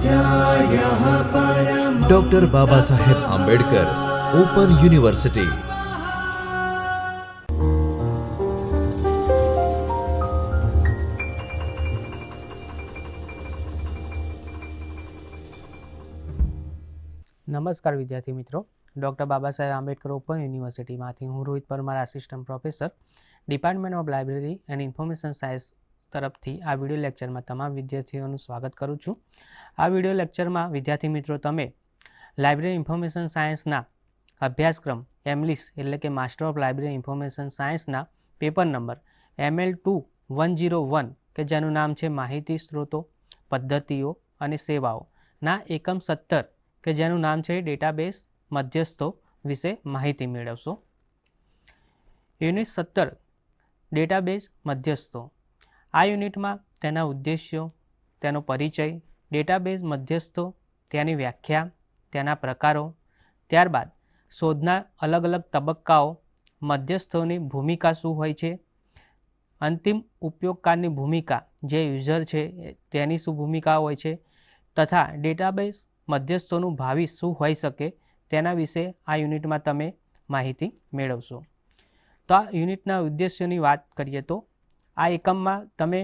स्वाध्यायः परमः। Doctor Baba Saheb Ambedkar open university. નમસ્કાર વિદ્યાર્થી મિત્રો, ડૉક્ટર બાબા સાહેબ આંબેડકર ઓપન યુનિવર્સિટીમાંથી હું Rohit Parmar, assistant professor, department of library and information science તરફથી આ વિડીયો લેક્ચરમાં તમામ વિદ્યાર્થીઓનું સ્વાગત કરું છું. આ વિડીયો લેક્ચરમાં વિદ્યાર્થી મિત્રો તમે લાઇબ્રેરી ઇન્ફોર્મેશન સાયન્સના અભ્યાસક્રમ એમલિસ એટલે કે માસ્ટર ઓફ લાઇબ્રેરી ઇન્ફોર્મેશન સાયન્સના પેપર નંબર ML2-101 કે જેનું નામ છે માહિતી સ્ત્રોતો, પદ્ધતિઓ અને સેવાઓના એકમ 17 કે જેનું નામ છે ડેટાબેઝ મધ્યસ્થો વિશે માહિતી મેળવશો. યુનિટ 17 ડેટાબેઝ મધ્યસ્થો. આ યુનિટમાં તેના ઉદ્દેશ્યો, તેનો પરિચય, ડેટાબેઝ મધ્યસ્થો, તેની વ્યાખ્યા, તેના પ્રકારો, ત્યારબાદ શોધના અલગ અલગ તબક્કાઓ, મધ્યસ્થોની ભૂમિકા શું હોય છે, અંતિમ ઉપયોગકારની ભૂમિકા જે યુઝર છે તેની શું ભૂમિકા હોય છે, તથા ડેટાબેઝ મધ્યસ્થોનું ભાવિ શું હોઈ શકે તેના વિશે આ યુનિટમાં તમે માહિતી મેળવશો. તો આ યુનિટના ઉદ્દેશ્યોની વાત કરીએ તો આ એકમમાં તમે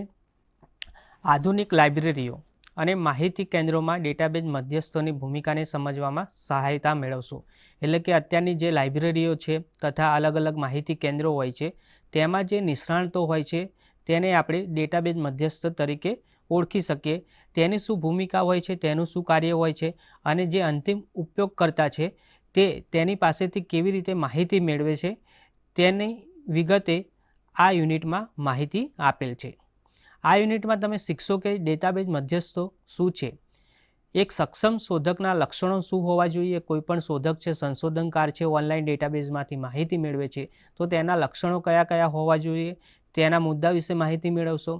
આધુનિક લાઇબ્રેરીઓ અને માહિતી કેન્દ્રોમાં ડેટાબેઝ મધ્યસ્થોની ભૂમિકાને સમજવામાં સહાયતા મેળવશો. એટલે કે અત્યારની જે લાઇબ્રેરીઓ છે તથા અલગ અલગ માહિતી કેન્દ્રો હોય છે તેમાં જે નિષ્ણાતો હોય છે તેને આપણે ડેટાબેઝ મધ્યસ્થ તરીકે ઓળખી શકીએ. તેની શું ભૂમિકા હોય છે, તેનું શું કાર્ય હોય છે અને જે અંતિમ ઉપયોગકર્તા છે તે તેની પાસેથી કેવી રીતે માહિતી મેળવે છે તેની વિગતે આ યુનિટમાં માહિતી આપેલ છે. આ યુનિટમાં તમે શીખશો કે ડેટાબેઝ મધ્યસ્થો શું છે, એક સક્ષમ શોધકના લક્ષણો શું હોવા જોઈએ. કોઈપણ શોધક છે, સંશોધનકાર છે, ઓનલાઈન ડેટાબેઝમાંથી માહિતી મેળવે છે તો તેના લક્ષણો કયા કયા હોવા જોઈએ તેના મુદ્દા વિશે માહિતી મેળવશો.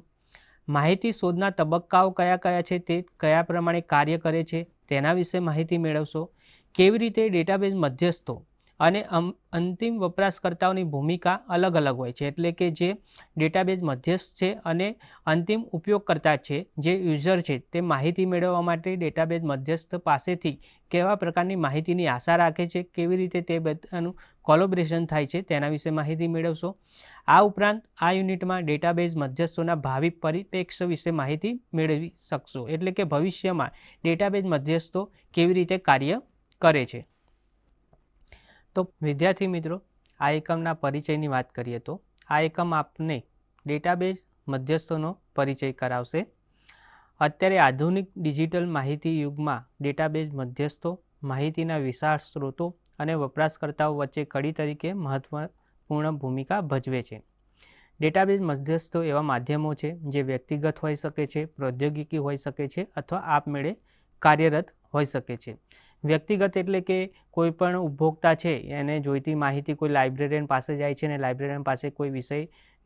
માહિતી શોધના તબક્કાઓ કયા કયા છે, તે કયા પ્રમાણે કાર્ય કરે છે તેના વિશે માહિતી મેળવશો. કેવી રીતે ડેટાબેઝ મધ્યસ્થો અને અંતિમ વપરાશકર્તાઓની ભૂમિકા અલગ અલગ હોય છે. એટલે કે જે ડેટાબેઝ મધ્યસ્થ છે અને અંતિમ ઉપયોગકર્તા છે, જે યુઝર છે, તે માહિતી મેળવવા માટે ડેટાબેઝ મધ્યસ્થ પાસેથી કેવા પ્રકારની માહિતીની આશા રાખે છે, કેવી રીતે તે બધાનું કોલેબોરેશન થાય છે તેના વિશે માહિતી મેળવશો. આ ઉપરાંત આ યુનિટમાં ડેટાબેઝ મધ્યસ્થોના ભાવિ પરિપ્રેક્ષ્ય વિશે માહિતી મેળવી શકશો. એટલે કે ભવિષ્યમાં ડેટાબેઝ મધ્યસ્થો કેવી રીતે કાર્ય કરે છે. તો વિદ્યાર્થી મિત્રો, આ એકમના પરિચયની વાત કરીએ તો આ એકમ આપને ડેટાબેઝ મધ્યસ્થોનો પરિચય કરાવશે. અત્યારે આધુનિક ડિજિટલ માહિતી યુગમાં ડેટાબેઝ મધ્યસ્થો માહિતીના વિશાળ સ્ત્રોતો અને વપરાશકર્તાઓ વચ્ચે કડી તરીકે મહત્વપૂર્ણ ભૂમિકા ભજવે છે. ડેટાબેઝ મધ્યસ્થો એવા માધ્યમો છે જે વ્યક્તિગત હોઈ શકે છે, પ્રૌદ્યોગિકી હોઈ શકે છે અથવા આપમેળે કાર્યરત હોઈ શકે છે. વ્યક્તિગત એટલે કે કોઈ પણ ઉપભોક્તા છે એને જોઈતી માહિતી કોઈ લાઇબ્રેરિયન પાસે જાય છે અને લાઇબ્રેરિયન પાસે કોઈ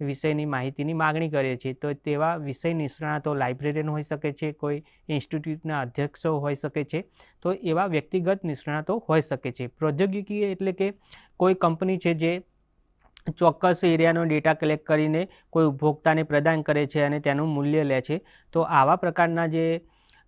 વિષયની માહિતીની માગણી કરે છે તો તેવા વિષય નિષ્ણાતો લાઇબ્રેરિયન હોઈ શકે છે, કોઈ ઇન્સ્ટિટ્યૂટના અધ્યક્ષો હોઈ શકે છે. તો એવા વ્યક્તિગત નિષ્ણાતો હોઈ શકે છે. પ્રૌદ્યોગિકી એટલે કે કોઈ કંપની છે જે ચોક્કસ એરિયાનો ડેટા કલેક્ટ કરીને કોઈ ઉપભોક્તાને પ્રદાન કરે છે અને તેનું મૂલ્ય લે છે. તો આવા પ્રકારના જે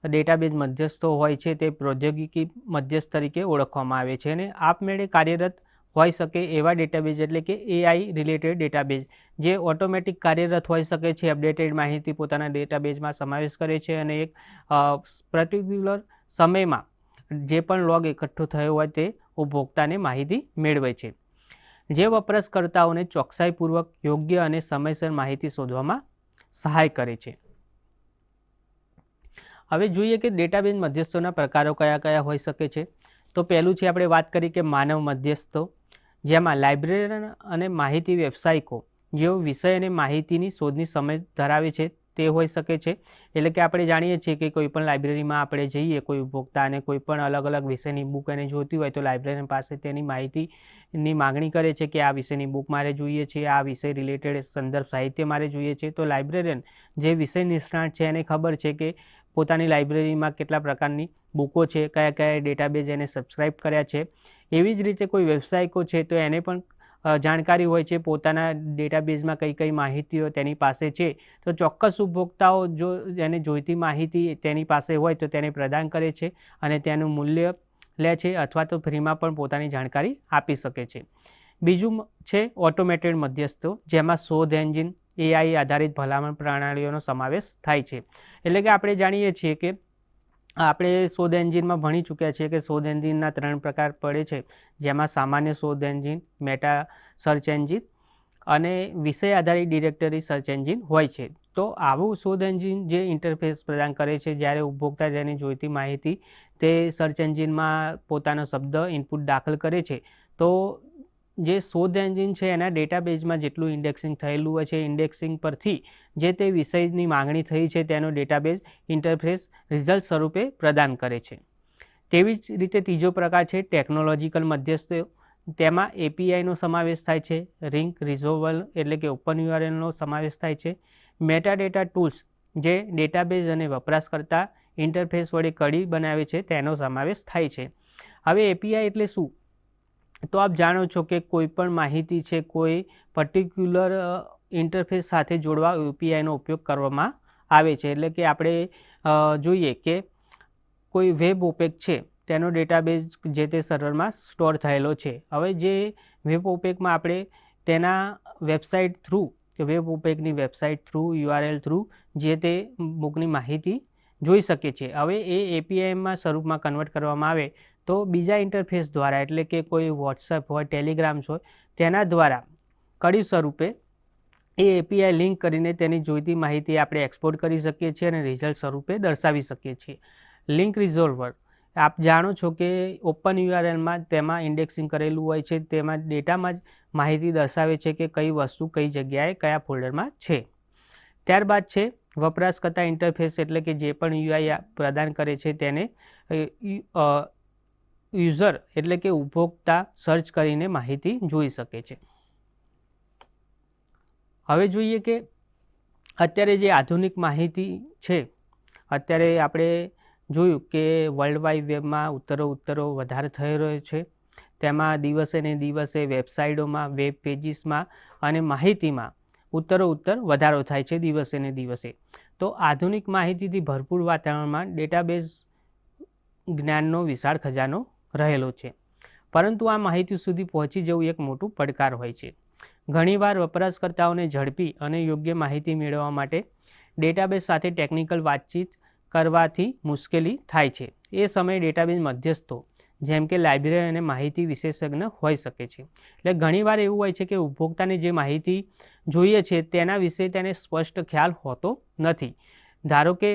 ડેટાબેઝ મધ્યસ્થો હોય છે તે પ્રૌદ્યોગિકી મધ્યસ્થ તરીકે ઓળખવામાં આવે છે. અને આપમેળે કાર્યરત હોઈ શકે એવા ડેટાબેઝ એટલે કે AI રિલેટેડ ડેટાબેઝ જે ઓટોમેટિક કાર્યરત હોઈ શકે છે, અપડેટેડ માહિતી પોતાના ડેટાબેઝમાં સમાવેશ કરે છે અને એક પર્ટિક્યુલર સમયમાં જે પણ લોગ એકઠો થયો હોય તે ઉપભોક્તાને માહિતી મેળવે છે, જે વપરાશકર્તાઓને ચોકસાઈપૂર્વક યોગ્ય અને સમયસર માહિતી શોધવામાં સહાય કરે છે. હવે જોઈએ કે ડેટાબેઝ મધ્યસ્થોના પ્રકારો કયા કયા હોઈ શકે છે. તો પહેલું છે આપણે વાત કરી કે માનવ મધ્યસ્થો, જેમાં લાઇબ્રેરિયન અને માહિતી વ્યવસાયિકો જેઓ વિષય અને માહિતીની શોધની સમજ ધરાવે છે તે હોઈ શકે છે. એટલે કે આપણે જાણીએ છીએ કે કોઈ પણ લાઇબ્રેરીમાં આપણે જઈએ, કોઈ ઉપભોક્તા અને કોઈ પણ અલગ અલગ વિષયની બુક એને જોઈતી હોય તો લાઇબ્રેરિયન પાસે તેની માહિતીની માગણી કરે છે કે આ વિષયની બુક મારે જોઈએ છે, આ વિષય રિલેટેડ સંદર્ભ સાહિત્ય મારે જોઈએ છે. તો લાઇબ્રેરિયન જે વિષય નિષ્ણાત છે એને ખબર છે કે પોતાની લાઇબ્રેરીમાં કેટલા પ્રકારની બુકો છે, કયા કયા ડેટાબેઝ એને સબસ્ક્રાઇબ કર્યા છે. એવી જ રીતે કોઈ વ્યવસાયિકો છે તો એને પણ જાણકારી હોય છે, પોતાના ડેટાબેઝમાં કઈ કઈ માહિતીઓ તેની પાસે છે, તો ચોક્કસ ઉપભોક્તાઓ જો એને જોઈતી માહિતી તેની પાસે હોય તો તેને પ્રદાન કરે છે અને તેનું મૂલ્ય લે છે અથવા તો ફ્રીમાં પણ પોતાની જાણકારી આપી શકે છે. બીજું છે ઓટોમેટેડ મધ્યસ્થો, જેમાં શોધ એન્જિન, AI આધારિત ભલામણ પ્રણાલીઓનો સમાવેશ થાય છે. એટલે કે આપણે જાણીએ છીએ કે આપણે શોધ એન્જિનમાં ભણી ચૂક્યા છીએ કે શોધ એન્જિનના 3 પ્રકાર પડે છે, જેમાં સામાન્ય શોધ એન્જિન, મેટા સર્ચ એન્જિન અને વિષય આધારિત ડિરેક્ટરી સર્ચ એન્જિન હોય છે. તો આવું શોધ એન્જિન જે ઇન્ટરફેસ પ્રદાન કરે છે, જ્યારે ઉપભોક્તા તેની જોઈતી માહિતી તે સર્ચ એન્જિનમાં પોતાનો શબ્દ ઇનપુટ દાખલ કરે છે, તો જે શોધ એન્જિન છે એના ડેટાબેઝમાં જેટલું ઇન્ડેક્સિંગ થયેલું હોય છે, ઇન્ડેક્સિંગ પરથી જે તે વિષયની માંગણી થઈ છે તેનો ડેટાબેઝ ઇન્ટરફેસ રિઝલ્ટ સ્વરૂપે પ્રદાન કરે છે. તેવી જ રીતે ત્રીજો પ્રકાર છે ટેકનોલોજીકલ મધ્યસ્થ. તેમાં APIનો સમાવેશ થાય છે, લિંક રિઝોલ્વર એટલે કે ઓપન URLનો સમાવેશ થાય છે, મેટાડેટા ટૂલ્સ જે ડેટાબેઝ અને વપરાશકર્તા ઇન્ટરફેસ વડે કડી બનાવે છે તેનો સમાવેશ થાય છે. હવે API એટલે શું? તો આપ જાણો છો કે કોઈ પણ માહિતી છે કોઈ પર્ટિક્યુલર ઇન્ટરફેસ સાથે જોડવા APIનો ઉપયોગ કરવામાં આવે છે. એટલે કે આપણે જોઈએ કે કોઈ વેબ ઓપેક છે તેનો ડેટાબેઝ જે તે સર્વરમાં સ્ટોર થયેલો છે. હવે જે વેબ ઓપેકમાં આપણે તેના વેબસાઇટ થ્રુ કે વેબ ઓપેકની વેબસાઇટ થ્રુ URL થ્રુ જે તે બુકની માહિતી જોઈ શકીએ છીએ. હવે એ APIમાં સ્વરૂપમાં કન્વર્ટ કરવામાં આવે તો બીજા ઇન્ટરફેસ દ્વારા, એટલે કે કોઈ વોટ્સએપ હોય, ટેલિગ્રામ્સ હોય, તેના દ્વારા કડી સ્વરૂપે એ API લિંક કરીને તેની જોઈતી માહિતી આપણે એક્સપોર્ટ કરી શકીએ છીએ અને રિઝલ્ટ સ્વરૂપે દર્શાવી શકીએ છીએ. લિંક રિઝોલ્વર આપ જાણો છો કે ઓપન URLમાં તેમાં ઇન્ડેક્સિંગ કરેલું હોય છે, તેમાં ડેટામાં જ માહિતી દર્શાવે છે કે કઈ વસ્તુ કઈ જગ્યાએ કયા ફોલ્ડરમાં છે. ત્યારબાદ છે વપરાશકર્તા ઇન્ટરફેસ, એટલે કે જે પણ UI પ્રદાન કરે છે તેને યુઝર એટલે કે ઉપભોક્તા સર્ચ કરીને માહિતી જોઈ શકે છે. હવે જોઈએ કે અત્યારે જે આધુનિક માહિતી છે, અત્યારે આપણે જોયું કે વર્લ્ડ વાઇડ વેબમાં ઉત્તરો વધારે થઈ રહ્યો છે. તેમાં દિવસે ને દિવસે વેબસાઇટોમાં, વેબ પેજીસમાં અને માહિતીમાં ઉત્તર વધારો થાય છે દિવસે ને દિવસે. તો આધુનિક માહિતીથી ભરપૂર વાતાવરણમાં ડેટાબેઝ જ્ઞાનનો વિશાળ ખજાનો રહેલો છે, પરંતુ આ માહિતી સુધી પહોંચી જવું એક મોટું પડકાર હોય છે. ઘણીવાર વપરાશકર્તાઓને ઝડપી અને યોગ્ય માહિતી મેળવવા માટે ડેટાબેઝ સાથે ટેકનિકલ વાતચીત કરવાથી મુશ્કેલી થાય છે. એ સમયે ડેટાબેઝ મધ્યસ્થો જેમ કે લાઇબ્રેરી અને માહિતી વિશેષજ્ઞ હોઈ શકે છે. એટલે ઘણીવાર એવું હોય છે કે ઉપભોક્તાને જે માહિતી જોઈએ છે તેના વિશે તેને સ્પષ્ટ ખ્યાલ હોતો નથી. ધારો કે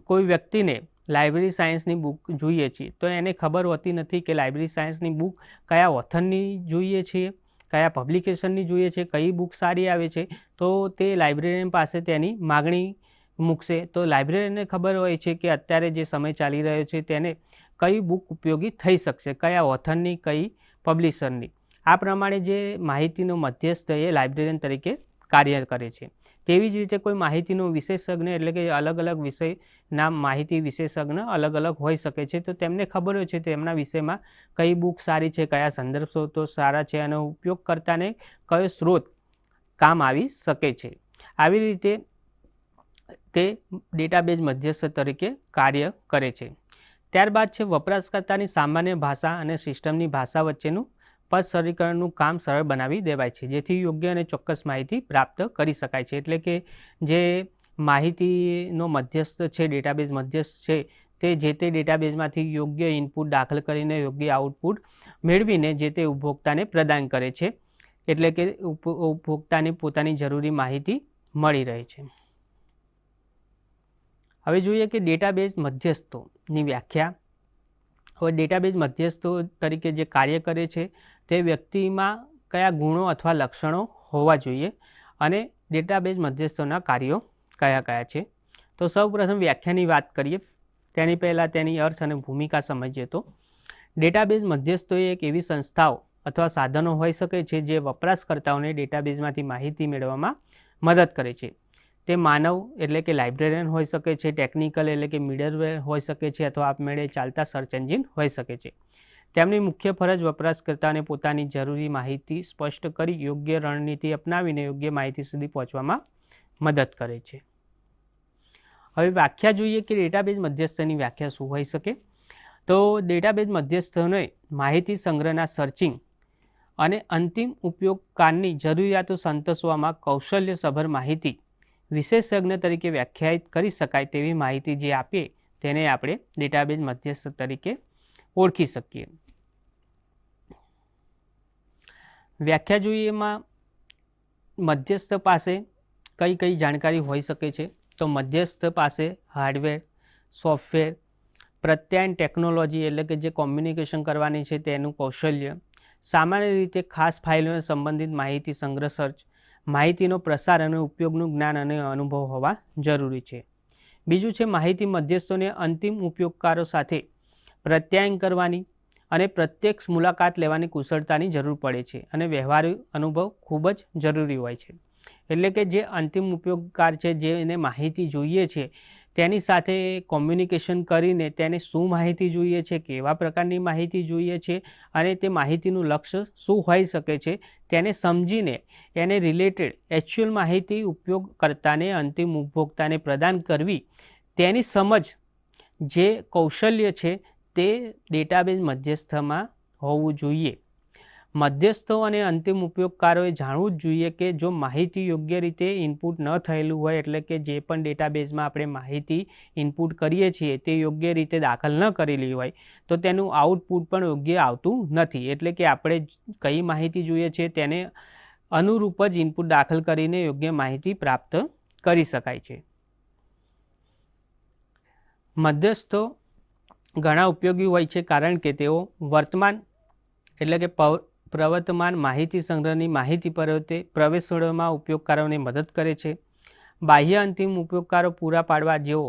કોઈ વ્યક્તિને લાઇબ્રેરી સાયન્સની બુક જોઈએ છે તો એને ખબર હોતી નથી કે લાઇબ્રેરી સાયન્સની બુક કયા ઓથરની જોઈએ છે, કયા પબ્લિકેશનની જોઈએ છે, કઈ બુક સારી આવે છે, તો તે લાઇબ્રેરિયન પાસે તેની માગણી મૂકશે. તો લાઇબ્રેરિયનને ખબર હોય છે કે અત્યારે જે સમય ચાલી રહ્યો છે તેને કઈ બુક ઉપયોગી થઈ શકશે, કયા ઓથરની, કઈ પબ્લિશરની. આ પ્રમાણે જે માહિતીનો મધ્યસ્થ એ લાઇબ્રેરિયન તરીકે કાર્ય કરે છે. તેવી જ રીતે કોઈ માહિતીનો વિશેષજ્ઞ એટલે કે અલગ અલગ વિષયના માહિતી વિશેષજ્ઞ અલગ અલગ હોઈ શકે છે. તો તેમને ખબર હોય છે તેમના વિષયમાં કઈ બુક સારી છે, કયા સંદર્ભ સ્ત્રોતો સારા છે અને ઉપયોગકર્તાને કયો સ્ત્રોત કામ આવી શકે છે. આવી રીતે તે ડેટાબેઝ મધ્યસ્થ તરીકે કાર્ય કરે છે. ત્યારબાદ છે વપરાશકર્તાની સામાન્ય ભાષા અને સિસ્ટમની ભાષા વચ્ચેનું પદસરીકરણનું કામ સરળ બનાવી દેવાય છે, જેથી યોગ્ય અને ચોક્કસ માહિતી પ્રાપ્ત કરી શકાય છે. એટલે કે જે માહિતીનો મધ્યસ્થ છે, ડેટાબેઝ મધ્યસ્થ છે, તે જે તે ડેટાબેઝમાંથી યોગ્ય ઇનપુટ દાખલ કરીને યોગ્ય આઉટપુટ મેળવીને જે તે ઉપભોક્તાને પ્રદાન કરે છે. એટલે કે ઉપભોક્તાને પોતાની જરૂરી માહિતી મળી રહે છે. હવે જોઈએ કે ડેટાબેઝ મધ્યસ્થોની વ્યાખ્યા. હવે ડેટાબેઝ મધ્યસ્થો તરીકે જે કાર્ય કરે છે તે વ્યક્તિમાં કયા ગુણો અથવા લક્ષણો હોવા જોઈએ અને ડેટાબેઝ મધ્યસ્થોના કાર્યો કયા કયા છે. તો સૌપ્રથમ વ્યાખ્યાની વાત કરીએ તેની પહેલાં તેની અર્થ અને ભૂમિકા સમજીએ. તો ડેટાબેઝ મધ્યસ્થો એક એવી સંસ્થાઓ અથવા સાધનો હોઈ શકે છે જે વપરાશકર્તાઓને ડેટાબેઝમાંથી માહિતી મેળવવામાં મદદ કરે છે. તે માનવ એટલે કે લાઇબ્રેરિયન હોઈ શકે છે, ટેકનિકલ એટલે કે મિડલવેર હોઈ શકે છે, અથવા આપમેળે ચાલતા સર્ચ એન્જિન હોઈ શકે છે. તેમની મુખ્ય ફરજ વપરાશકર્તાને પોતાની જરૂરી માહિતી સ્પષ્ટ કરી યોગ્ય રણનીતિ અપનાવીને યોગ્ય માહિતી સુધી પહોંચવામાં મદદ કરે છે. હવે વ્યાખ્યા જોઈએ કે ડેટાબેઝ મધ્યસ્થની વ્યાખ્યા શું હોઈ શકે. તો ડેટાબેઝ મધ્યસ્થોને માહિતી સંગ્રહના સર્ચિંગ અને અંતિમ ઉપયોગકારની જરૂરિયાતો સંતોષવામાં કૌશલ્યસભર માહિતી વિશેષજ્ઞ તરીકે વ્યાખ્યાયિત કરી શકાય તેવી માહિતી જે આપીએ તેને આપણે ડેટાબેઝ મધ્યસ્થ તરીકે ઓળખી શકીએ. વ્યાખ્યા જોઈએ એમાં મધ્યસ્થ પાસે કઈ કઈ જાણકારી હોઈ શકે છે. તો મધ્યસ્થ પાસે હાર્ડવેર, સોફ્ટવેર, પ્રત્યાયન ટેકનોલોજી એટલે કે જે કોમ્યુનિકેશન કરવાની છે તેનું કૌશલ્ય, સામાન્ય રીતે ખાસ ફાઇલોને સંબંધિત માહિતી સંગ્રહ સર્ચ, માહિતીનો પ્રસાર અને ઉપયોગનું જ્ઞાન અને અનુભવ હોવા જરૂરી છે. બીજું છે માહિતી મધ્યસ્થોને અંતિમ ઉપયોગકારો સાથે પ્રત્યાયન કરવાની અને પ્રત્યક્ષ મુલાકાત લેવાની કુશળતાની જરૂર પડે છે અને વ્યવહારુ અનુભવ ખૂબ જ જરૂરી હોય છે. એટલે કે જે અંતિમ ઉપયોગકાર છે જેને માહિતી જોઈએ છે તેની સાથે કોમ્યુનિકેશન કરીને તેને શું માહિતી જોઈએ છે, કેવા પ્રકારની માહિતી જોઈએ છે અને તે માહિતીનું લક્ષ્ય શું હોઈ શકે છે તેને સમજીને એને રિલેટેડ એકચ્યુઅલ માહિતી ઉપયોગકર્તાને અંતિમ ઉપભોક્તાને પ્રદાન કરવી તેની સમજ જે કૌશલ્ય છે તે ડેટાબેઝ મધ્યસ્થમાં હોવું જોઈએ. મધ્યસ્થો અને અંતિમ ઉપયોગકારોએ જાણવું જ જોઈએ કે જો માહિતી યોગ્ય રીતે ઇનપુટ ન થયેલું હોય એટલે કે જે પણ ડેટાબેઝમાં આપણે માહિતી ઇનપુટ કરીએ છીએ તે યોગ્ય રીતે દાખલ ન કરેલી હોય તો તેનું આઉટપુટ પણ યોગ્ય આવતું નથી. એટલે કે આપણે કઈ માહિતી જોઈએ છે તેને અનુરૂપ જ ઇનપુટ દાખલ કરીને યોગ્ય માહિતી પ્રાપ્ત કરી શકાય છે. મધ્યસ્થો ઘણા ઉપયોગી હોય છે કારણ કે તેઓ વર્તમાન એટલે કે પ્રવર્તમાન માહિતી સંગ્રહની માહિતી પ્રવેશવામાં ઉપયોગકારોને મદદ કરે છે. બાહ્ય અંતિમ ઉપયોગકારો પૂરા પાડવા જેઓ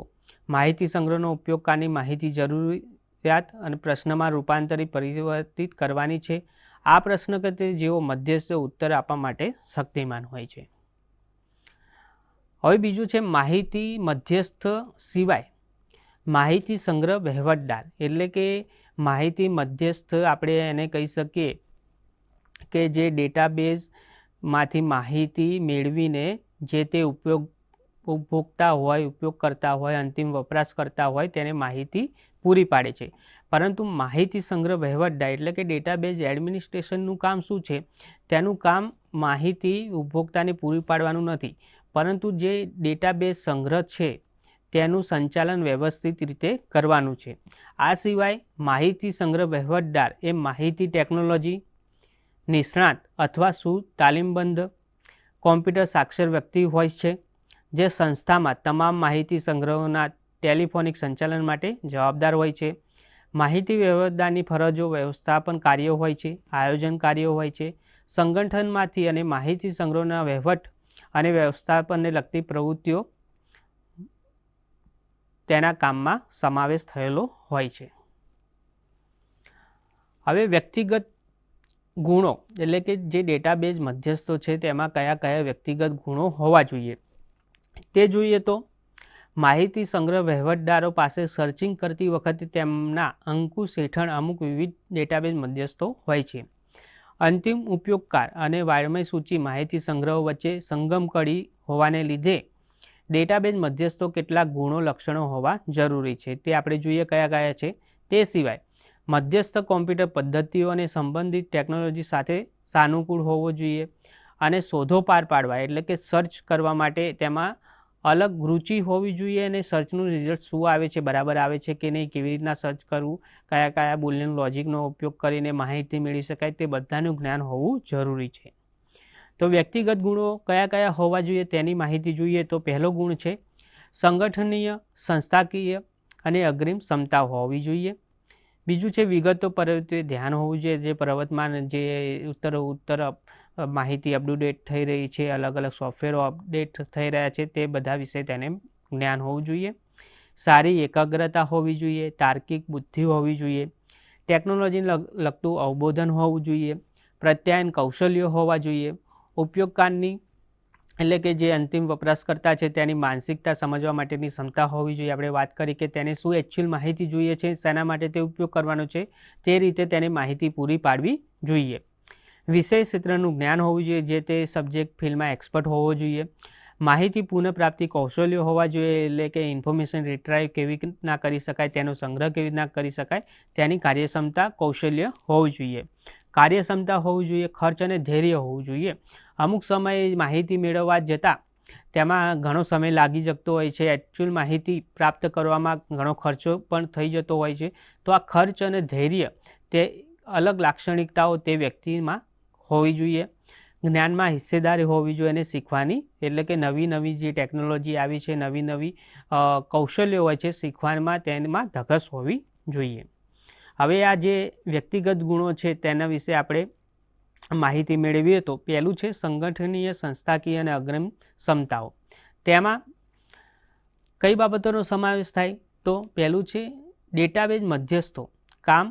માહિતી સંગ્રહનો ઉપયોગકારની માહિતી જરૂરિયાત અને પ્રશ્નમાં રૂપાંતરિત પરિવર્તિત કરવાની છે. આ પ્રશ્ન કરતી જેઓ મધ્યસ્થ ઉત્તર આપવા માટે શક્તિમાન હોય છે. હવે બીજું છે માહિતી મધ્યસ્થ સિવાય માહિતી સંગ્રહ વહીવટદાર એટલે કે માહિતી મધ્યસ્થ આપણે એને કહી શકીએ કે જે ડેટાબેઝમાંથી માહિતી મેળવીને જે તે ઉપભોગતા હોય, ઉપયોગ કરતા હોય, અંતિમ વપરાશ કરતા હોય તેને માહિતી પૂરી પાડે છે. પરંતુ માહિતી સંગ્રહ વહીવટદાર એટલે કે ડેટાબેઝ એડમિનિસ્ટ્રેશનનું કામ શું છે? તેનું કામ માહિતી ઉપભોક્તાને પૂરી પાડવાનું નથી, પરંતુ જે ડેટાબેઝ સંગ્રહ છે તેનું સંચાલન વ્યવસ્થિત રીતે કરવાનું છે. આ સિવાય માહિતી સંગ્રહ વહીવટદાર એ માહિતી ટેકનોલોજી નિષ્ણાત અથવા તાલીમબદ્ધ કોમ્પ્યુટર સાક્ષર વ્યક્તિ હોય છે જે સંસ્થામાં તમામ માહિતી સંગ્રહોના ટેલિફોનિક સંચાલન માટે જવાબદાર હોય છે. માહિતી વહીવટદારની ફરજો વ્યવસ્થાપન કાર્યો હોય છે, આયોજન કાર્યો હોય છે, સંગઠનમાંથી અને માહિતી સંગ્રહના વહીવટ અને વ્યવસ્થાપનને લગતી પ્રવૃત્તિઓ તેના કામમાં સમાવેશ થયેલો હોય છે. હવે વ્યક્તિગત ગુણો એટલે કે જે ડેટાબેઝ મધ્યસ્થો છે તેમાં કયા કયા વ્યક્તિગત ગુણો હોવા જોઈએ તે જોઈએ. તો માહિતી સંગ્રહ વહીવટદારો પાસે સર્ચિંગ કરતી વખતે તેમના અંકુશ હેઠળ અમુક વિવિધ ડેટાબેઝ મધ્યસ્થો હોય છે. અંતિમ ઉપયોગકાર અને વાયરમય સૂચિ માહિતી સંગ્રહો વચ્ચે સંગમ કડી હોવાને લીધે ડેટાબેઝ મધ્યસ્થો કેટલાક ગુણો લક્ષણો હોવા જરૂરી છે તે આપણે જોઈએ કયા કયા છે. તે સિવાય મધ્યસ્થ કોમ્પ્યુટર પદ્ધતિઓ અને સંબંધિત ટેકનોલોજી સાથે સાનુકૂળ હોવો જોઈએ અને શોધો પાર પાડવા એટલે કે સર્ચ કરવા માટે તેમાં અલગ રુચિ હોવી જોઈએ અને સર્ચનું રિઝલ્ટ શું આવે છે, બરાબર આવે છે કે નહીં, કેવી રીતના સર્ચ કરવું, કયા કયા બુલિયન લોજિકનો ઉપયોગ કરીને માહિતી મેળવી શકાય તે બધાનું જ્ઞાન હોવું જરૂરી છે. તો વ્યક્તિગત ગુણો કયા કયા હોવા જોઈએ તેની માહિતી જોઈએ. તો પહેલો ગુણ છે સંગઠનીય, સંસ્થાકીય અને અગ્રિમ ક્ષમતા હોવી જોઈએ. બીજું છે વિગતો પ્રવૃત્તિએ ધ્યાન હોવું જોઈએ. જે પ્રવર્તમાન જે ઉત્તર માહિતી અપડેટ થઈ રહી છે, અલગ અલગ સોફ્ટવેરો અપડેટ થઈ રહ્યા છે તે બધા વિશે તેને જ્ઞાન હોવું જોઈએ. સારી એકાગ્રતા હોવી જોઈએ, તાર્કિક બુદ્ધિ હોવી જોઈએ, ટેકનોલોજીને લગતું અવબોધન હોવું જોઈએ, પ્રત્યાયન કૌશલ્યો હોવા જોઈએ, ઉપયોગકારની એટલે કે જે અંતિમ વપરાશકર્તા છે તેની માનસિકતા સમજવા માટેની ક્ષમતા હોવી જોઈએ. આપણે વાત કરી કે તેને શું એકચ્યુઅલ માહિતી જોઈએ છે, શેના માટે તે ઉપયોગ કરવાનો છે, તે રીતે તેને માહિતી પૂરી પાડવી જોઈએ. વિષય ક્ષેત્રનું જ્ઞાન હોવું જોઈએ, જે તે સબ્જેક્ટ ફિલ્ડમાં એક્સપર્ટ હોવો જોઈએ. માહિતી પુનઃપ્રાપ્તિ કૌશલ્યો હોવા જોઈએ, એટલે કે ઇન્ફોર્મેશન રિટ્રાઈવ કેવી રીતના કરી શકાય, તેનો સંગ્રહ કેવી રીતના કરી શકાય, તેની કાર્યક્ષમતા કૌશલ્ય હોવું જોઈએ. કાર્યક્ષમતા હોવું જોઈએ, ખર્ચ અને ધૈર્ય હોવું જોઈએ. અમુક સમયે માહિતી મેળવવા જતાં તેમાં ઘણો સમય લાગી જતો હોય છે, એકચ્યુઅલ માહિતી પ્રાપ્ત કરવામાં ઘણો ખર્ચો પણ થઈ જતો હોય છે. તો આ ખર્ચ અને ધૈર્ય તે અલગ લાક્ષણિકતાઓ તે વ્યક્તિમાં હોવી જોઈએ. જ્ઞાનમાં હિસ્સેદારી હોવી જોઈએ અને શીખવાની, એટલે કે નવી નવી જે ટેકનોલોજી આવી છે, નવી નવી કૌશલ્યો હોય છે શીખવામાં, તેમાં ધગશ હોવી જોઈએ. હવે આ જે વ્યક્તિગત ગુણો છે તેના વિશે આપણે માહિતી મેળવીએ તો પહેલું છે સંગઠનીય, સંસ્થાકીય અને અગ્રમ ક્ષમતાઓ. તેમાં કઈ બાબતોનો સમાવેશ થાય? તો પહેલું છે ડેટાબેઝ મધ્યસ્થો કામ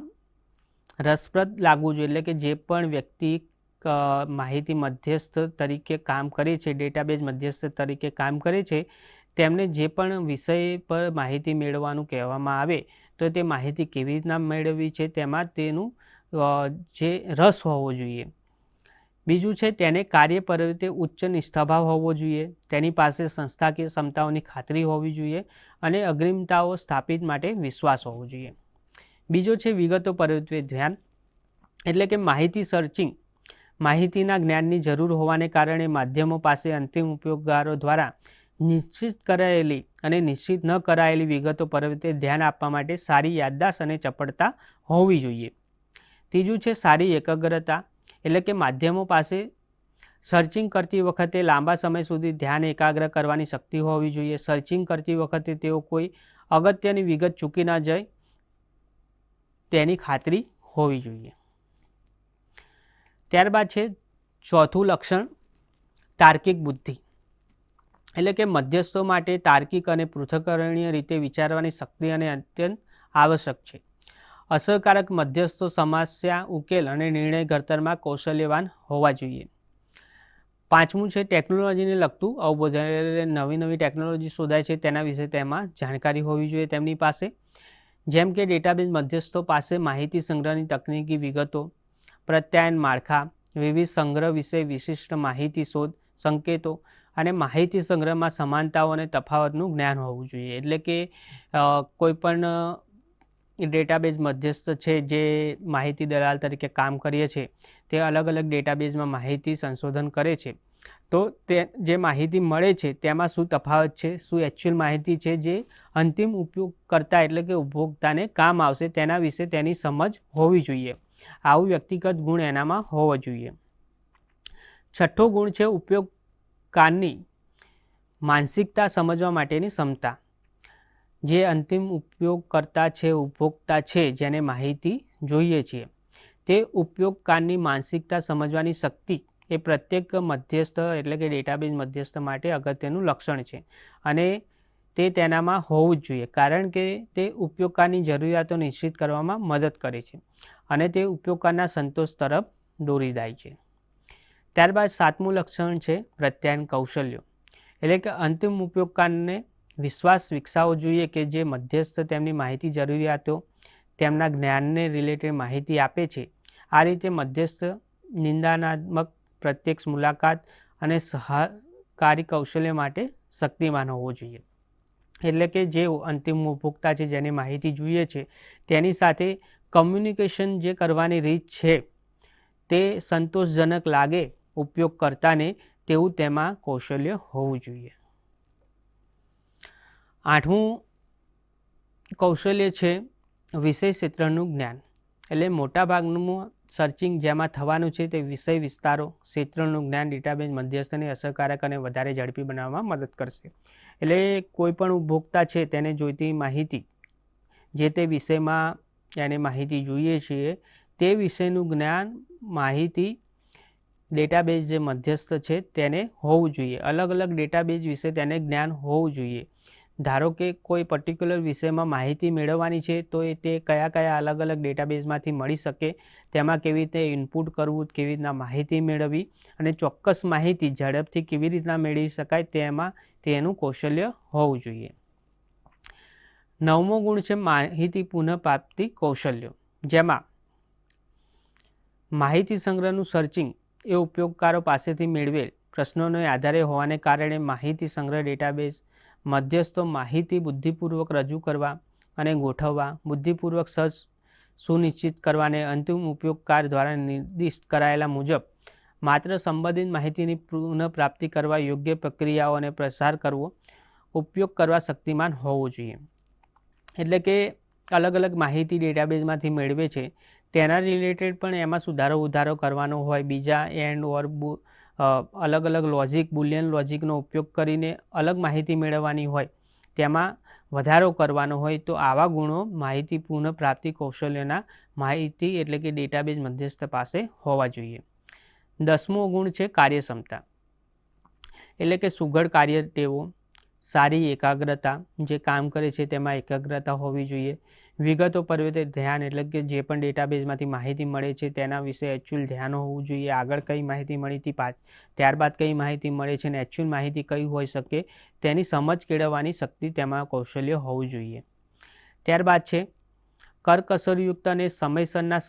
રસપ્રદ લાગવું જોઈએ, એટલે કે જે પણ વ્યક્તિ માહિતી મધ્યસ્થ તરીકે કામ કરે છે, ડેટાબેઝ મધ્યસ્થ તરીકે કામ કરે છે, તેમને જે પણ વિષય પર માહિતી મેળવવાનું કહેવામાં આવે તો તે માહિતી કેવી રીતના મેળવવી છે તેમાં તેનું જે રસ હોવો જોઈએ. બીજું છે તેને કાર્ય પ્રવૃત્તિ ઉચ્ચ નિષ્ઠાભાવ હોવો જોઈએ, તેની પાસે સંસ્થાકીય ક્ષમતાઓની ખાતરી હોવી જોઈએ અને અગ્રિમતાઓ સ્થાપિત માટે વિશ્વાસ હોવો જોઈએ. બીજો છે વિગતો પ્રવૃત્તિ ધ્યાન, એટલે કે માહિતી સર્ચિંગ, માહિતીના જ્ઞાનની જરૂર હોવાને કારણે માધ્યમો પાસે અંતિમ ઉપયોગકારો દ્વારા નિશ્ચિત કરાયેલી અને નિશ્ચિત ન કરાયેલી વિગતો પ્રવૃત્તિ ધ્યાન આપવા માટે સારી યાદદાસ્ત અને ચપળતા હોવી જોઈએ. ત્રીજું છે સારી એકાગ્રતા, એટલે કે માધ્યમો પાસે સર્ચિંગ કરતી વખતે લાંબા સમય સુધી ધ્યાન એકાગ્ર કરવાની શક્તિ હોવી જોઈએ. સર્ચિંગ કરતી વખતે તેઓ કોઈ અગત્યની વિગત ચૂકી ન જાય તેની ખાતરી હોવી જોઈએ. ત્યારબાદ છે ચોથું લક્ષણ તાર્કિક બુદ્ધિ, એટલે કે મધ્યસ્થો માટે તાર્કિક અને પૃથક્કરણીય રીતે વિચારવાની શક્તિ અને અત્યંત આવશ્યક છે. અસરકારક મધ્યસ્થો સમસ્યા ઉકેલ અને નિર્ણય ઘડતરમાં કૌશલ્યવાન હોવા જોઈએ. પાંચમું છે ટેકનોલોજીને લગતું અવબોધન, નવી નવી ટેકનોલોજી શોધાય છે તેના વિશે તેમાં જાણકારી હોવી જોઈએ તેમની પાસે. જેમ કે ડેટાબેઝ મધ્યસ્થો પાસે માહિતી સંગ્રહની તકનીકી વિગતો, પ્રત્યાયન માળખા, વિવિધ સંગ્રહ વિશે વિશિષ્ટ માહિતી શોધ, સંકેતો અને માહિતી સંગ્રહમાં સમાનતાઓ અને તફાવતનું જ્ઞાન હોવું જોઈએ. એટલે કે કોઈપણ ડેટાબેઝ મધ્યસ્થ છે જે માહિતી દલાલ તરીકે કામ કરીએ છીએ તે અલગ અલગ ડેટાબેઝમાં માહિતી સંશોધન કરે છે, તો તે જે માહિતી મળે છે તેમાં શું તફાવત છે, શું એકચ્યુઅલ માહિતી છે જે અંતિમ ઉપયોગકર્તા એટલે કે ઉપભોક્તાને કામ આવશે, તેના વિશે તેની સમજ હોવી જોઈએ. આવું વ્યક્તિગત ગુણ એનામાં હોવો જોઈએ. છઠ્ઠો ગુણ છે ઉપયોગકારની માનસિકતા સમજવા માટેની ક્ષમતા. જે અંતિમ ઉપયોગકર્તા છે, ઉપભોક્તા છે, જેને માહિતી જોઈએ છે, તે ઉપયોગકારની માનસિકતા સમજવાની શક્તિ એ પ્રત્યેક મધ્યસ્થ એટલે કે ડેટાબેઝ મધ્યસ્થ માટે અગત્યનું લક્ષણ છે અને તે તેનામાં હોવું જ જોઈએ, કારણ કે તે ઉપયોગકારની જરૂરિયાતો નિશ્ચિત કરવામાં મદદ કરે છે અને તે ઉપયોગકારના સંતોષ તરફ દોરી જાય છે. ત્યારબાદ સાતમું લક્ષણ છે પ્રત્યાયન કૌશલ્યો, એટલે કે અંતિમ ઉપયોગકારને વિશ્વાસ વિકસાવવો જોઈએ કે જે મધ્યસ્થ તેમની માહિતી જરૂરિયાતો, તેમના જ્ઞાનને રિલેટેડ માહિતી આપે છે. આ રીતે મધ્યસ્થ નિંદાનાત્મક પ્રત્યક્ષ મુલાકાત અને સહકારી કૌશલ્ય માટે શક્તિમાન હોવો જોઈએ. એટલે કે જે અંતિમ ઉપભોક્તા છે જેને માહિતી જોઈએ છે તેની સાથે કમ્યુનિકેશન જે કરવાની રીત છે તે સંતોષજનક લાગે ઉપયોગકર્તાને તેવું તેમાં કૌશલ્ય હોવું જોઈએ. આઠમું કૌશલ્ય છે વિષય ક્ષેત્રનું જ્ઞાન, એટલે મોટાભાગનું સર્ચિંગ જેમાં થવાનું છે તે વિષય વિસ્તારો, ક્ષેત્રનું જ્ઞાન ડેટાબેઝ મધ્યસ્થને અસરકારક અને વધારે ઝડપી બનાવવામાં મદદ કરશે. એટલે કોઈ પણ ઉપભોક્તા છે તેને જોઈતી માહિતી જે તે વિષયમાં એને માહિતી જોઈએ છીએ તે વિષયનું જ્ઞાન માહિતી ડેટાબેઝ જે મધ્યસ્થ છે તેને હોવું જોઈએ. અલગ અલગ ડેટાબેઝ વિશે તેને જ્ઞાન હોવું જોઈએ. ધારો કે કોઈ પર્ટિક્યુલર વિષયમાં માહિતી મેળવવાની છે તો તે કયા કયા અલગ અલગ ડેટાબેઝમાંથી મળી શકે, તેમાં કેવી રીતે ઇનપુટ કરવું, કેવી રીતના માહિતી મેળવવી અને ચોક્કસ માહિતી ઝડપથી કેવી રીતના મેળવી શકાય તેમાં તેનું કૌશલ્ય હોવું જોઈએ. 9મો ગુણ છે માહિતી પુનઃપ્રાપ્તિ કૌશલ્યો, જેમાં માહિતી સંગ્રહનું સર્ચિંગ એ ઉપયોગકારો પાસેથી મેળવેલ પ્રશ્નોને આધારે હોવાને કારણે માહિતી સંગ્રહ ડેટાબેઝ મધ્યસ્થો માહિતી બુદ્ધિપૂર્વક રજૂ કરવા અને ગોઠવવા, બુદ્ધિપૂર્વક સર્ચ સુનિશ્ચિત કરવા અને અંતિમ ઉપયોગકાર દ્વારા નિર્દિષ્ટ કરાયેલા મુજબ માત્ર સંબંધિત માહિતીની પુનઃપ્રાપ્તિ કરવા યોગ્ય પ્રક્રિયાઓ અને પ્રસાર કરવો, ઉપયોગ કરવા શક્તિમાન હોવું જોઈએ. એટલે કે અલગ અલગ માહિતી ડેટાબેઝમાંથી મેળવે છે તેના રિલેટેડ પણ એમાં સુધારો કરવાનો હોય, બીજા એન્ડ ઓર અલગ અલગ લોજિક, બુલિયન લોજિકનો ઉપયોગ કરીને અલગ માહિતી મેળવવાની હોય, તેમાં વધારો કરવાનો હોય, તો આવા ગુણો માહિતી પુનઃપ્રાપ્તિ કૌશલ્યના માહિતી એટલે કે ડેટાબેઝ મધ્યસ્થ પાસે હોવા જોઈએ. 10મો ગુણ છે કાર્યક્ષમતા, એટલે કે સુઘડ કાર્ય ટેવો, સારી એકાગ્રતા, જે કામ કરે છે તેમાં એકાગ્રતા હોવી જોઈએ, વિગતો પરત્વે ધ્યાન, એટલે કે જે પણ ડેટાબેઝમાંથી માહિતી મળે છે તેના વિશે એકચ્યુઅલ ધ્યાન હોવું જોઈએ, આગળ કઈ માહિતી મળી હતી, ત્યારબાદ કઈ માહિતી મળે છે અને એકચ્યુઅલ માહિતી કઈ હોઈ શકે તેની સમજ કેળવવાની શક્તિ તેમાં કૌશલ્ય હોવું જોઈએ. ત્યારબાદ છે કરકસરયુક્ત અને સમયસરના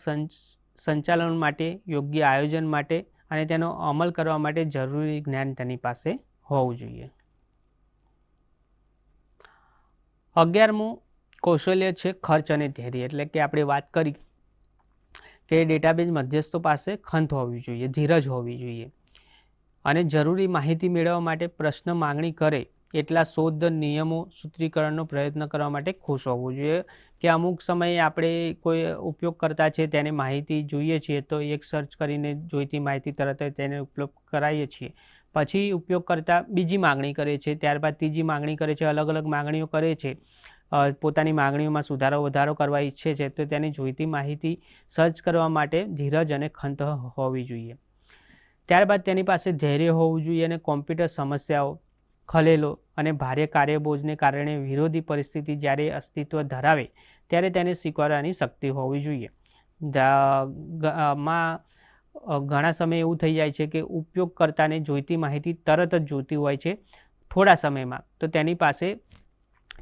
સંચાલન માટે, યોગ્ય આયોજન માટે અને તેનો અમલ કરવા માટે જરૂરી જ્ઞાન તેની પાસે હોવું જોઈએ. 11મું કૌશલ્ય છે ખર્ચ અને ધૈર્ય, એટલે કે આપણે વાત કરી કે ડેટાબેઝ મધ્યસ્થો પાસે ખંત હોવી જોઈએ, ધીરજ હોવી જોઈએ અને જરૂરી માહિતી મેળવવા માટે પ્રશ્ન માંગણી કરે એટલા શોધ નિયમો સૂત્રીકરણનો પ્રયત્ન કરવા માટે ખુશ હોવું જોઈએ. કે અમુક સમયે આપણે કોઈ ઉપયોગ કરતા છે તેને માહિતી જોઈએ છીએ તો એક સર્ચ કરીને જોઈતી માહિતી તરત જ તેને ઉપલબ્ધ કરાવીએ છીએ, પછી ઉપયોગ કરતા બીજી માગણી કરે છે, ત્યારબાદ ત્રીજી માગણી કરે છે, અલગ અલગ માગણીઓ કરે છે, પોતાની માગણીઓમાં સુધારો વધારો કરવા ઈચ્છે છે, તો તેની જોઈતી માહિતી સર્ચ કરવા માટે ધીરજ અને ખંત હોવી જોઈએ. ત્યારબાદ તેની પાસે ધૈર્ય હોવું જોઈએ અને કોમ્પ્યુટર સમસ્યાઓ, ખલેલો અને ભારે કાર્યબોજને કારણે વિરોધી પરિસ્થિતિ જ્યારે અસ્તિત્વ ધરાવે ત્યારે તેને સ્વીકારવાની શક્તિ હોવી જોઈએ. ઘણા સમય એવું થઈ જાય છે કે ઉપયોગકર્તાને જોઈતી માહિતી તરત જ જોઈતી હોય છે થોડા સમયમાં, તો તેની પાસે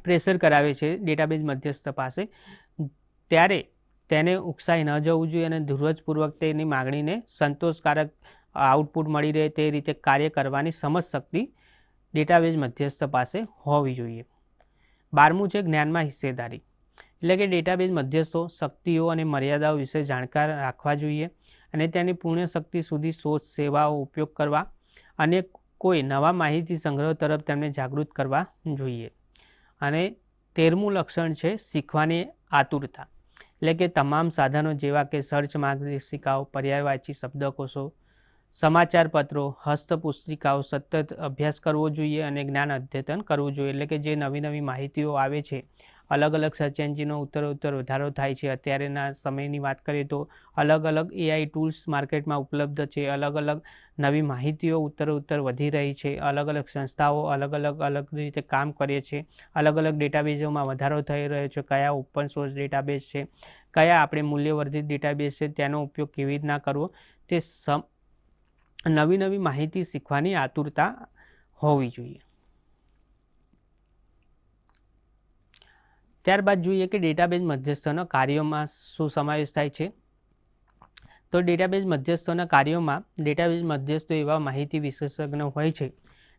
પ્રેશર કરાવે છે ડેટાબેઝ મધ્યસ્થ પાસે, ત્યારે તેને ઉકસાઈ ન જવું જોઈએ અને ધીરજપૂર્વક તેની માગણીને સંતોષકારક આઉટપુટ મળી રહે તે રીતે કાર્ય કરવાની સમજ શક્તિ ડેટાબેઝ મધ્યસ્થ પાસે હોવી જોઈએ. 12મું છે જ્ઞાનમાં હિસ્સેદારી, એટલે કે ડેટાબેઝ મધ્યસ્થો શક્તિઓ અને મર્યાદાઓ વિશે જાણકાર રાખવા જોઈએ અને તેની પૂર્ણ શક્તિ સુધી શોધ સેવાઓ ઉપયોગ કરવા અને કોઈ નવા માહિતી સંગ્રહ તરફ તેમને જાગૃત કરવા જોઈએ. અને 13મું લક્ષણ છે શીખવાની આતુરતા, એટલે કે તમામ સાધનો જેવા કે સર્ચ માર્ગદર્શિકાઓ, પર્યાયવાચી શબ્દકોશો, સમાચાર પત્રો, હસ્તપુસ્તિકાઓ સતત અભ્યાસ કરવો જોઈએ અને જ્ઞાન અદ્યતન કરવું જોઈએ. એટલે કે જે નવી નવી માહિતીઓ આવે છે, અલગ અલગ સર્ચ એન્જિનો ઉત્તરોત્તર વધારો થાય છે. અત્યારેના સમયની વાત કરીએ તો અલગ અલગ AI ટૂલ્સ માર્કેટમાં ઉપલબ્ધ છે, અલગ અલગ નવી માહિતીઓ ઉત્તરોત્તર વધી રહી છે, અલગ અલગ સંસ્થાઓ અલગ રીતે કામ કરે છે, અલગ અલગ ડેટાબેઝોમાં વધારો થઈ રહ્યો છે, કયા ઓપન સોર્સ ડેટાબેઝ છે, કયા આપણે મૂલ્યવર્ધિત ડેટાબેઝ છે, તેનો ઉપયોગ કેવી રીતના કરવો, તે નવી માહિતી શીખવાની આતુરતા હોવી જોઈએ. ત્યારબાદ જોઈએ કે ડેટાબેઝ મધ્યસ્થોના કાર્યોમાં શું સમાવેશ થાય છે. તો ડેટાબેઝ મધ્યસ્થોના કાર્યોમાં ડેટાબેઝ મધ્યસ્થો એવા માહિતી વિશેષજ્ઞ હોય છે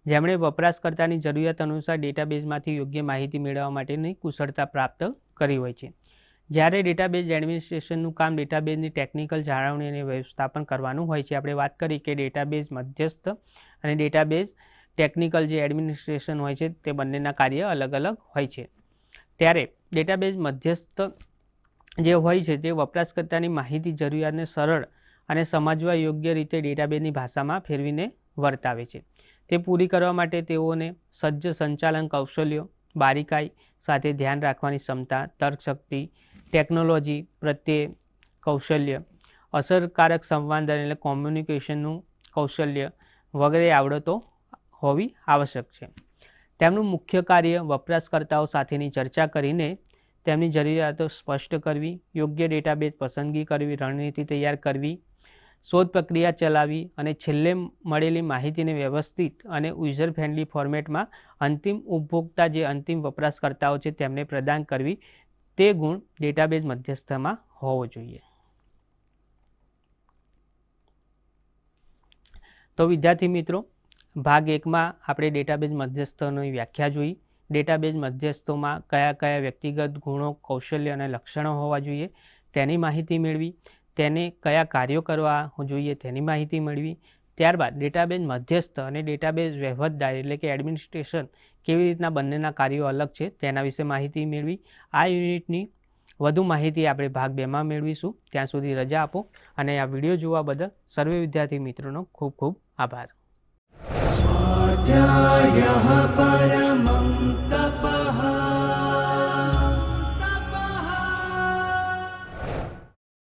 જેમણે વપરાશકર્તાની જરૂરિયાત અનુસાર ડેટાબેઝમાંથી યોગ્ય માહિતી મેળવવા માટેની કુશળતા પ્રાપ્ત કરી હોય છે. જ્યારે ડેટાબેઝ એડમિનિસ્ટ્રેશનનું કામ ડેટાબેઝની ટેકનિકલ જાળવણી અને વ્યવસ્થાપન કરવાનું હોય છે. આપણે વાત કરી કે ડેટાબેઝ મધ્યસ્થ અને ડેટાબેઝ ટેકનિકલ જે એડમિનિસ્ટ્રેશન હોય છે તે બંનેના કાર્ય અલગ અલગ હોય છે. ત્યારે ડેટાબેઝ મધ્યસ્થ જે હોય છે તે વપરાશકર્તાની માહિતી જરૂરિયાતને સરળ અને સમજવા યોગ્ય રીતે ડેટાબેઝની ભાષામાં ફેરવીને વર્તાવે છે. તે પૂરી કરવા માટે તેઓને સજ્જ સંચાલન કૌશલ્યો, બારીકાઈ સાથે ધ્યાન રાખવાની ક્ષમતા, તર્કશક્તિ, ટેકનોલોજી પ્રત્યે કૌશલ્ય, અસરકારક સંવાદ એટલે કોમ્યુનિકેશનનું કૌશલ્ય વગેરે આવડતો હોવી આવશ્યક છે. તેમનું મુખ્ય કાર્ય વપરાશકર્તાઓ સાથેની ચર્ચા કરીને તેમની જરૂરિયાતો સ્પષ્ટ કરવી, યોગ્ય ડેટાબેઝ પસંદગી કરવી, રણનીતિ તૈયાર કરવી, શોધ પ્રક્રિયા ચલાવવી અને છેલ્લે મળેલી માહિતીને વ્યવસ્થિત અને યુઝર ફ્રેન્ડલી ફોર્મેટમાં અંતિમ ઉપભોક્તા જે અંતિમ વપરાશકર્તાઓ છે તેમને પ્રદાન કરવી, તે ગુણ ડેટાબેઝ મધ્યસ્થમાં હોવો જોઈએ. તો વિદ્યાર્થી મિત્રો, ભાગ 1માં આપણે ડેટાબેઝ મધ્યસ્થોની વ્યાખ્યા જોઈ. ડેટાબેઝ મધ્યસ્થોમાં કયા કયા વ્યક્તિગત ગુણો, કૌશલ્ય અને લક્ષણો હોવા જોઈએ તેની માહિતી મેળવી, તેને કયા કાર્યો કરવા જોઈએ તેની માહિતી મેળવી. ત્યારબાદ ડેટાબેઝ મધ્યસ્થ અને ડેટાબેઝ વહીવટદાર એટલે કે એડમિનિસ્ટ્રેશન કેવી રીતના બંનેના કાર્યો અલગ છે તેના વિશે માહિતી મેળવી. આ યુનિટની વધુ માહિતી આપણે ભાગ 2માં મેળવીશું. ત્યાં સુધી રજા આપો અને આ વિડીયો જોવા બદલ સર્વે વિદ્યાર્થી મિત્રોનો ખૂબ ખૂબ આભાર. स्वाध्यायः